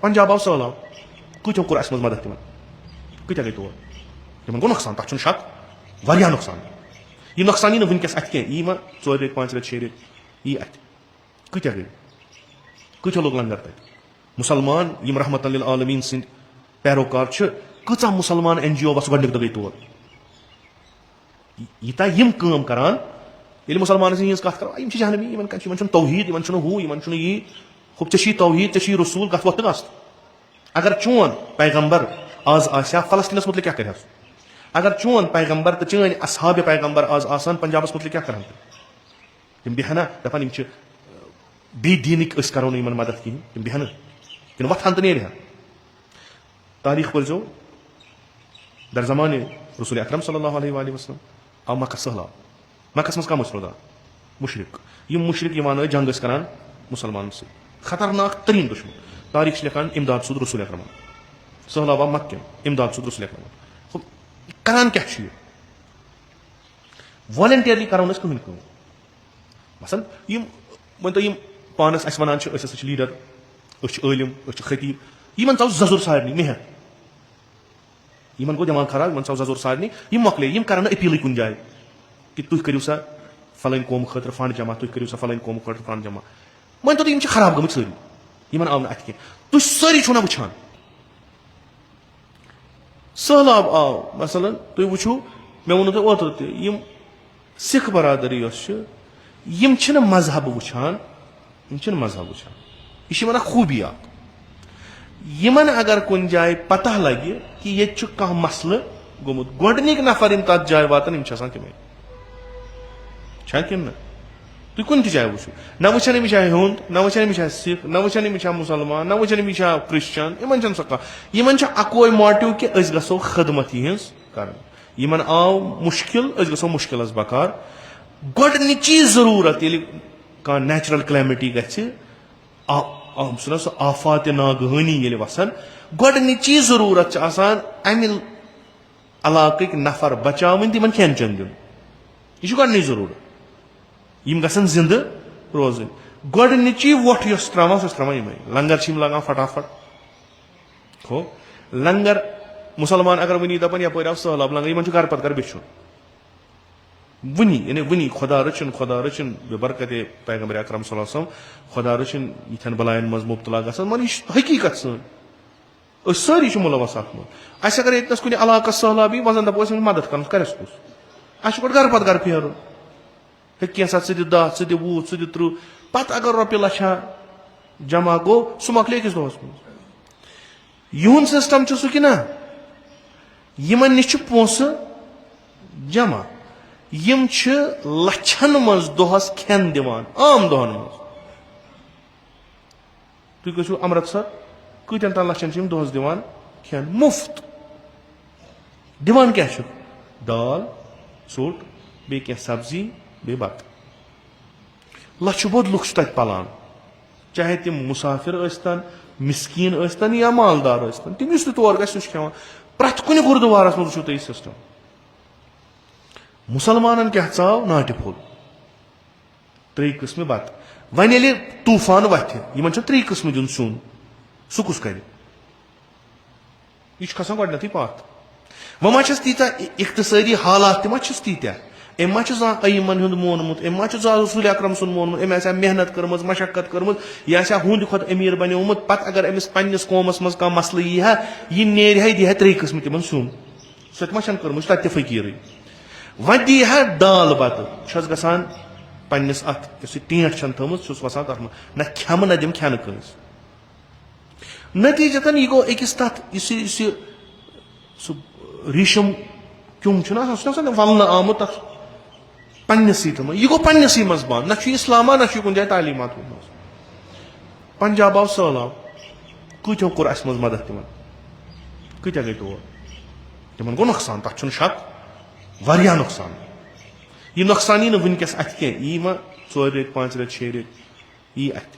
पंजाब आव सैलाब कतो कोर अस मदद तिमन कत गई तौर तिमन गो नुकसान तथ शक वारिया नुकसान यह नुकसान यी वनकस अत कह यी मा 4 रेत 5 रेत 6 रेत यी अत कत गई कतो लोग लंगर तक मुसलमान यम रहमतन लिल आलमीन सिंद पैरोकार कचा मुसलमान NGO बस गई तौर यूता यम काम करान ये मुसलमान हज कत कर जहनमी इन तौहीद इन हू इन यी हुप ची तौहीद ची रसूल कत वक्त गस्त अगर चोन पैगम्बर आज आसा फलस्तीनस मुतल क्या कर अगर चोन पैगम्बर तो चन असहाब पैगम्बर आज आसान पंजाबस मुतल क्या कर तम बेहना दपान बे दीनिक करो इन मदद कहें तम बेहन कि वथान तो नेर तारीख पो दर जमाने रसूल अकरम सल्लल्लाहु अलैहि वसल्लम आव मक्का सहलाब मक्कस मज कम रोजान मुशरिक यम मुशरिक जंग करान मुसलमान से खतरनाक तरीन दुश्मन तारीख लिखान इमदाद सूद रसूल अकरम सहलाब आव मक्के इमदाद सूद रसूल अकरम करान क्या वॉलंटियरली करो कहें मसल वन तो पानस अस वन लीडर इलम खतीब इन चाव जजुर सारे मेहर इन गो दिमाग खराब इन चाव जजुर सारे यम मकले यम कर अपील कुन जाए कि तुम करो सा फलान कौम खतर फंड जमा तुम करो सा फलान कौम खतर फंड जमा वन तो यम खराब गम सारी इन आव अत कह तुम सारी छो ना वुचान सहलाब आव मसलन तुम वो मे वो तुम ओतर तम सिख बरादरी यम मजहब वुचान यम मजहब वुचान यह वन खूबी यमन अगर कुन जाए पता लगे कि ये कह मसल गोमुत गोडनिक नफर यम तथ जाए वातान यम तमें कि तुम कुन जाए वो न वुचान अमिश हिंद न वुचान अमिश सिख न वुचान अमिश मुसलमान न वुचान अमिश क्रिश्चियन इन सह कह इन अकोई मोटिव कि गो खदमत यहज कर इन आव मुश्किल गो मुश्किलस बकार गोडनिची जरूरत ये कह नेचुरल क्लैमिटी गि सह आफात नागहानी ये वसान गोडनिची जरूरत अमि इलाक नफर बचावन तिमन खेन चन दिन यह गोडनिच जरूरत यम गसन जिंद रोजन गोडनिची वोट त्रावान सह त्रावान यमे लंगर लगान फटाफट हो लंगर मुसलमान अगर वनी दपान यप सहलाब लंगर इन घर पत कर बिछुन वनी यानी वनी खुदा रचन बरकत पैगम्बर अकरम सल्लल्लाहु अलैहि वसल्लम खुदा रचन यथन बलायन मज मुब्तला गसन मन यह हकीकत सन सारी मुलवस अत मज अगर यस कुछ इलाक सहलाब यी वजन दपो मदद कर करस कुस अस घर पत घर फेरन कैसा दि 10 दि 20 दि 30 पत अगर रोपये लछा जमा गो सह मकल अकिस दोहस मज यून सिस्टम सह कि ना यमन निश पोस जमा यम लछन मज दोहस खेन दिवान आम दोहन मज तुम गो अमृतसर कतन तान लछन दोहस दिवान खेन मुफ्त दिवान क्या दाल सोट बे क्या सब्जी बे बत लछ बोद लुक तथ पलान चाहे तम मुसाफिर यस्तन मिस्कीन यस्तन या मालदार यस्तन तमिस तौर गि खेवान प्रथ कुन गुरुद्वारस मज वो तुम सिस्टम मुसलमान क्या चाव नाटि फुल 3 किस्म बत वन ये तूफान वथ इन 3 किस्म दिन सुन सह कुस कर यह खसान गथी पथ वह तीत इख्तसारी हालात तम तीत्या अम अयमन मोनमुत अम रसूल अकरम सुन मोनमुत अम मेहनत कर्म मशक्कत कर्म यह हूंद खुद अमीर बनोमुत पत अगर अमिस पन्निस कौमस मज कह मसल यह नेर दी 3 किस्म तिमन सुन सह कर्म तत फकीर वह दी दाल बत गसान पन्निस अत टेंट थमुत वसान तथ न खम न दिम खेन कंस नतीजतन यह गो अकिस तथ रेशम क्यों वलन आमुत तथ पन्निसी यह गो पन्निसी मज बंद न इस्लामा न कुन जाए तालीमात पंजाब आव सैलाब कतो कोर अस मज मदद तिमन कत गई तौर तिमन गो नुकसान तथ शक वारिया नुकसान यह नुकसान यी वनकस अत कह यी मा 4 रेत 5 रेत 6 रेत यी अत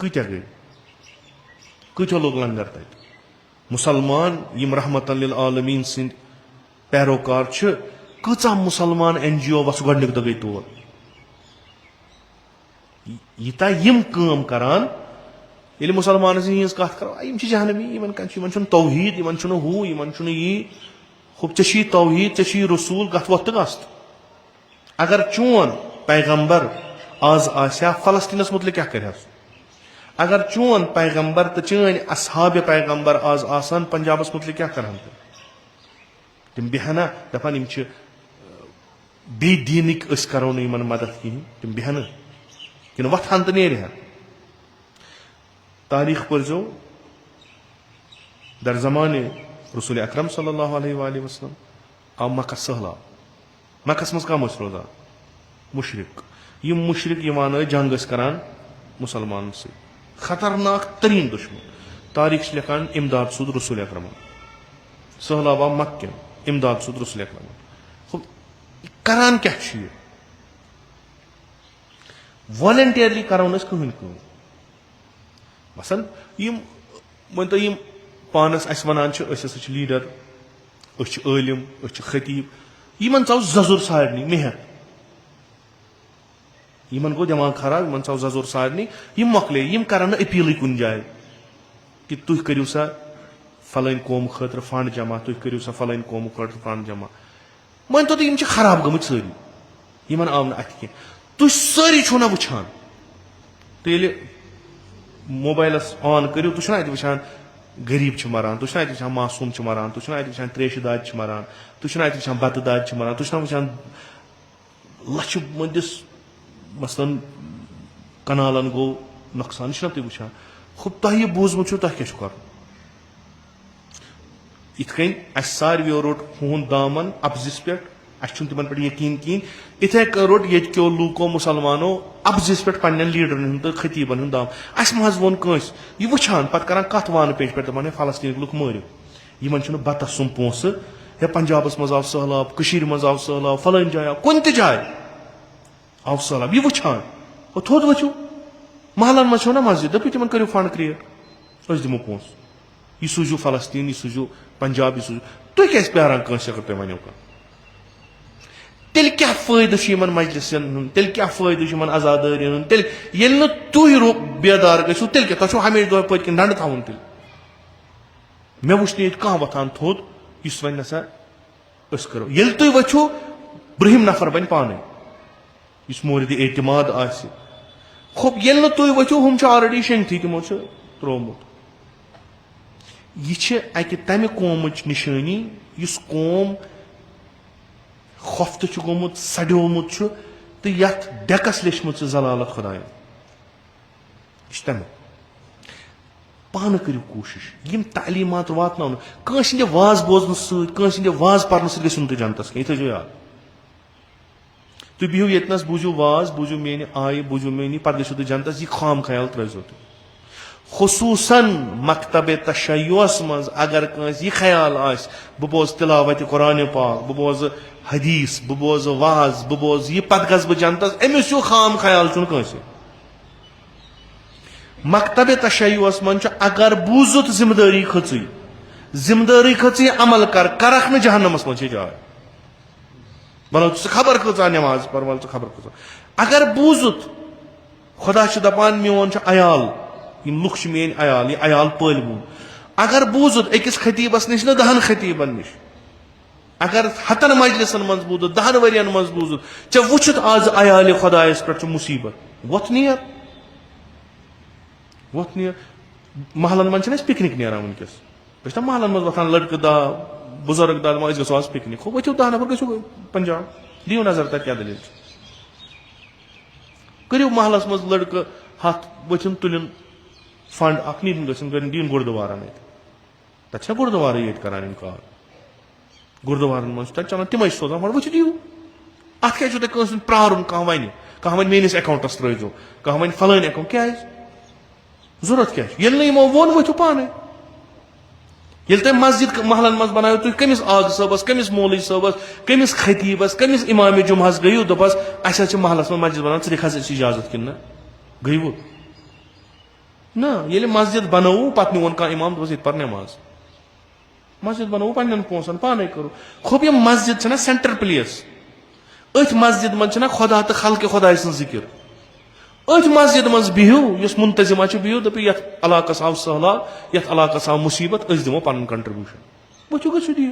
कत गई कतो लोग लंगर तक मुसलमान यम रहमतन लिल आलमीन सिंद पैरोकार कचा मुसलमान NGO बस गई तौर यूता यम काम करान ये मुसलमान हज कत करो जहनमी तौहीद हू यी हुप ची तौहीद ची रसूल गत वक्त गस्त अगर चोन पैगम्बर आज आसा फलस्तीनस मुतलिक क्या कर अगर चोन पैगम्बर तो चन असहाब पैगम्बर आज आसान पंजाबस मुतलिक क्या कर तम बेहना दपान बे दीनिक करो न मदद कहें तम बेहन कि वथान तो नेर तारीख पर्जो दर जमाने रसूल अकरम सल्लल्लाहु अलैहि वसल्लम आव मक्का सहला मक्कस मज कम रोजान मुशरिक यम मुशरिक जंग करान मुसलमान से खतरनाक तरीन दुश्मन तारीख लिखान इमदाद सूद रसूल अकरम सहलाब आव मक्कन इमदाद सूद रसूल अकरम करान क्या वॉलंटियरली करो कहन मसल वन तो पानस अस वनान लीडर आलिम खतीब इन चौ जजुर सारनी मेहर इन गो दिमाग खराब इन चौ जजुर सारनी मकले कर अपील कुन जाए कि तुम करू सा फलान कौम खतर फंड जमा तुम करू सा फलान कौम खतर फंड जमा वन तो खराब गमत सारी इन आव अत कह तुम सारी छो ना वुचान तो मोबाइलस ऑन करू तुम वुचान गरीब मरान तुम वुचान मासूम मरान तुम वुचान त्रेश दाद मरान तुम वुचान बत दाद मरान तुम वुचान लच मदिस मसलन कनालन गो नुकसान तुम वुचान खुद तुह बूजमुत तुह क्या कर इतकन सारवो रोट हूं दामन अफजिस पे तिमन पे यकीन कहें इथे रोट यो लूको मुसलमानो अफजिस पे पन्न लीडरन तो खतीबन दाम अस मज वोन कंस यह वुचान पे कर कत वान पेश पे दपान फलस्तीन लुक मारियो इन बतस सुम पोस हे पंजाबस मज आव सहलाब मज आव सहलाब फलान जाए कुन जाए आव सहलाब यह वुचान थोद वो महलन मज ना मस्जिद दपो तिमन करो फंड क्रिएट दिमो पोस यह सूझो फलस्तीन यह सूझो पंजाब यह सूझो तुम क्या प्यारान कंस अगर तुम वनो कह तेल क्या फायद मजलिसन तेल क्या फायद अजादारियन तेल ये तुह बेदार गो तेल क्या तुम हमेशा दह पत डंड थवन तेल मे वुच ये कह वथान थोद इस वन नसा करो ये तुम वो ब्रहिम नफर बन पान इस मोरद एतमाद आस खुब ये तुम वो हम ऑलरेडी शंगथी तमो त्रोमुत यह अकि तमि कौमच निशानी इस कौम खफ्त गोमुत सड्योमुत तो यथ डेकस लेचमुत जलालत खुदायन यह तमें पान करू कोशिश यम तालीमात वातन कंस वाज बोजन सद वाज पर्न सद गु तुम जनतस कह थो याद तुम बिहू येतनस बूझू वाज बूझू मेन आय बूझू मेनी पे गु जनतस यह खाम ख्याल त्रो तुम खुसूसन मकतब तशय्युस मज अगर कंस यह ख्याल आस बह बोज तिलावत कुरान पाक बह बोज हदीस बह बोज वाज बह बोज यह पत गस बह जनतस अमिस यू खाम ख्याल चुन कंस मकतब तशय्युस मज अगर बूजुत जिम्मेदारी खची अमल करख न जहन्नमस मज जाए वनो खबर कचा नमाज पर वल खबर कचा अगर बूजुत खुदा दपान मोन अयाल लुक मेन अयाल यह अयाल पलवून अगर बूजुत अकिस खतीबस नश न 10 खतीबन निश अगर 100 मजलिसन मज बूजुत 10 वरियन मज बूजुत चे वुचत आज अयाल खुदायस पे मुसीबत वोत नियर महलन मन पिकनिक नेरान वनकस बस महलन मज वथान लड़क दा बुजुर्ग दा गो आज पिकनिक हो वो 10 नफर गो पंजाब दियो नजर तक क्या दलील करो महलस मज लड़क हथ वचन तुलन फंड अख नीन गन दीन गुरुद्वारा तथा गुरुद्वारा ये करान कह गुरुद्वार मज चलान तम सोजान वो दियो अत क्या प्रारुन कह वन मेस अकाउंटस त्रो कह वन फलान अकाउंट क्या जरूरत क्या ये वो वो पान ये तुम मस्जिद महलन मज बनायो तुम कमिस आग सबस कमिस मौलवी सबस कमिस खतीबस कमिस इमाम जुमहस गयु दपस अस महलस मज मस्जिद बनान ख इजाजत कि गयु ना ये मस्जिद बनवू पे मोन कह इमाम दस पर नमाज मस्जिद बनवू पन्न पोसन पान करो खूब यह मस्जिद सेंटर प्लेस अथ मस्जिद मज खुदा तो खल्क खुदा सं जिक्र अथ मस्जिद मज बिहू युस मुंतजिमा बिहू दप यथ इलाकस आव सहलाब यथ इलाकस आव मुसीबत दिमो पन कंट्रीब्यूशन वो गो दियो